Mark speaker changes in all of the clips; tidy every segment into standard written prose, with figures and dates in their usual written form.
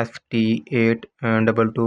Speaker 1: ST822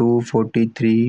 Speaker 1: 243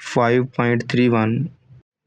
Speaker 1: 5.31۔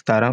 Speaker 1: 17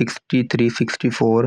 Speaker 1: 63 64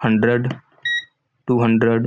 Speaker 1: 100 200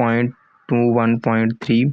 Speaker 1: 0.21.3